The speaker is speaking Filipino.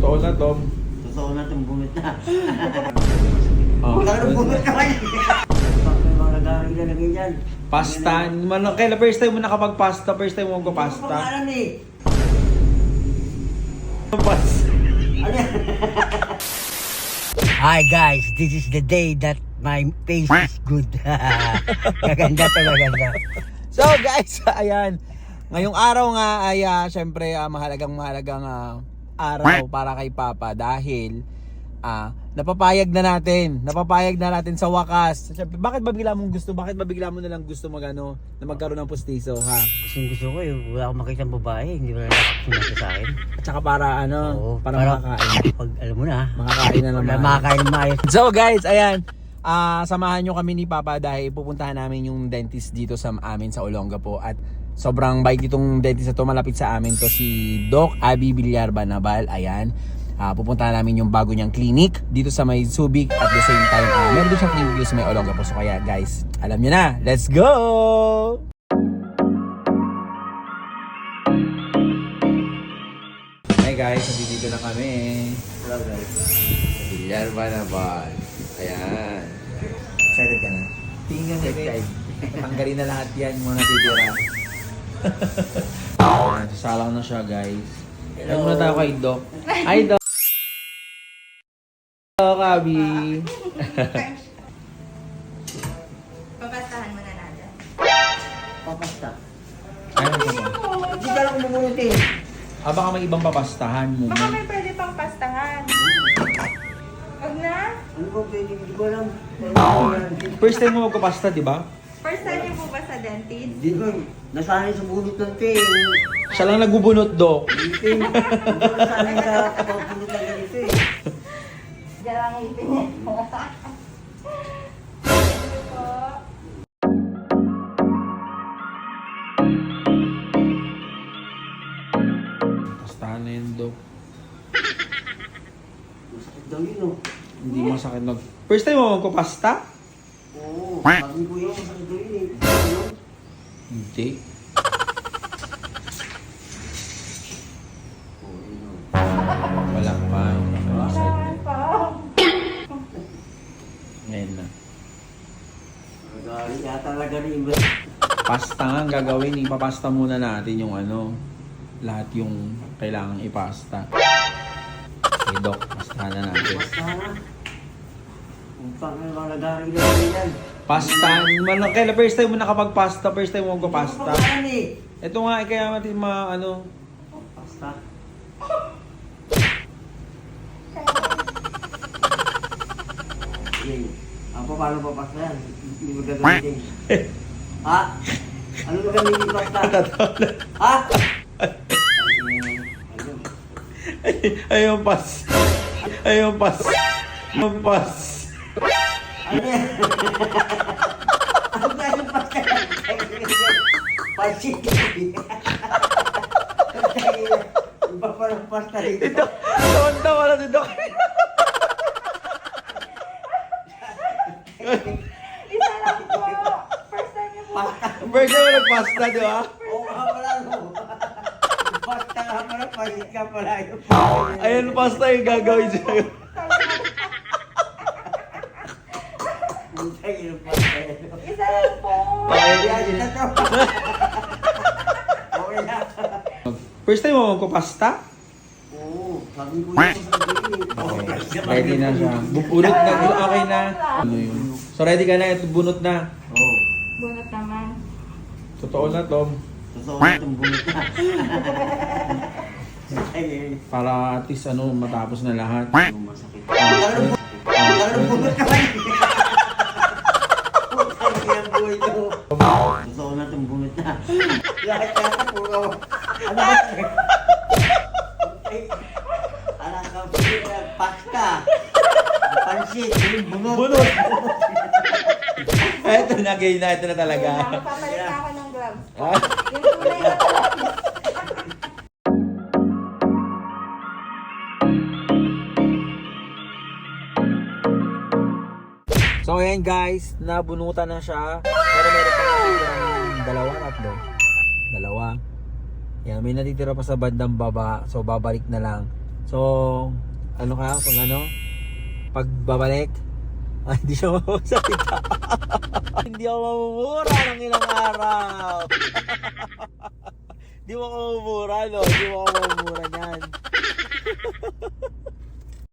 Totoo na, Tom. Totoo na itong bunot na. Oh. Parang bunot ka ba? May mga nag-aaral na lagay dyan. Pasta. Kailan first time mo nakapag-pasta? First time mo Hindi ko magpa-pasta? pangalan eh. Pasta. Ano yan? Hi guys, this is the day that my face is good. Gaganda to, gaganda. So guys, ayan. Ngayong araw nga ay syempre mahalagang araw para kay Papa dahil napapayag na natin sa wakas. Syempre, bakit ba bigla mo na lang gusto na magkaroon ng pustiso, ha? Gusto ko eh, wala akong makita ng babae, hindi wala nakakita sa akin. At saka para para makakain. Pag alam mo na, Makakain na naman. makakain na maayos. So guys, ayan. Samahan nyo kami ni Papa dahil pupuntahan namin yung dentist dito sa amin sa Olongapo at sobrang bait itong dentist na to, malapit sa amin to, si Doc Abby Villar Banabal. Ayan. Pupuntahan namin yung bago niyang clinic dito sa may Subic at the same time meron din siyang clinic dito sa may Olongapo. So kaya guys, alam nyo na, let's go! Hey guys, dito na kami. Hello guys. Villar Banabal. Ayan. Excited ka na? Tingnan mo eh. Tanggalin na lahat yan, yung mga natitira. Sasalang na siya guys. Hello. Muna tayo kay Doc. Hi Doc! Hello Kabi! Papastahan mo na natin. Papasta. Ano mo? Hindi ka lang bumunot eh. Baka may ibang papastahan mo. Baka may pwede pang pastahan. Huwag na. Ano ba pwede? Hindi ko alam. First time mo magpapasta, di ba? First time niyo po ba sa dentist? Hindi ko, nasanay sa bunot ng te. Siya lang nagbubunot, Doc. Hindi ko nasanay sa kapag-bunot ng ganito eh. Diyan lang ipin niya. Pastahan na yun, Doc. Masakit daw yun oh. Hindi masakit First time mo magpapasta? Oo, sabi ko yun, masakit daw yun eh. Ano? Hindi. Oo, yun oh. Wala pa. Kailangan pa. Ngayon na. Nagalit yata talaga rin. Pasta nga ang gagawin. Ipapasta muna natin yung lahat yung kailangang ipasta. Okay, Doc. Pastahan na natin. Basta na. Kung pang ano bang nag-aaral na yan. Pasta. Kailan first time mo nakapag-pasta? First time mo Hindi ko magpapasta? pangalan eh. Ito nga, kaya natin Pasta. Sige. Paano papasta yan? Hindi mo gagamitin. Ha? Ano gagamitin pasta? Ha? Ayun, pas. Ayun, pas. Ayun, pas. Ano yan? Ano ba yung pasta? Pansit. Iba pa ng pasta rito. Ito, tonta wala si Doc. Isa lang po. First time niyo po. Pasta. First time mo nagpasta, di ba? Oo nga pala no. Pasta nga pala, pansit ka pala. Ayun, pasta yung gagawin sa'yo. Butay yung pasta yan. Isa lang po. Yan, ito to. Okay na. First time mo magpapasta? Oo, sabi ko yun. Ready na siya. Bunot na. Okay na. Ano yun? So ready ka na. Ito bunot na. Oo. Bunot naman. Totoo na, Tom. Totoo na itong bunot na. Ay, Para at least matapos na lahat. masakit. Ang bunot ka ba? Putang ina buhay ko. Totoo na itong bunot na. Lahat yata puro. Ano ba? Alam ka, pasta. Pansit, yung bunot. Bunot! Ito na, gay na. Ito na talaga. Magpapalit na ako ng gloves. Ah, Yung tunay na gloves. So ayan guys, nabunutan na siya. Pero meron pa natitira dalawa. Yan, may natitira pa sa bandang baba. So babalik na lang. So, ano ka, pag babalik, ay, hindi siya masasalita. Hindi ako mamumura ng ilang araw. Hindi mo ako mamumura, no? Hindi mo ako mamumura niyan.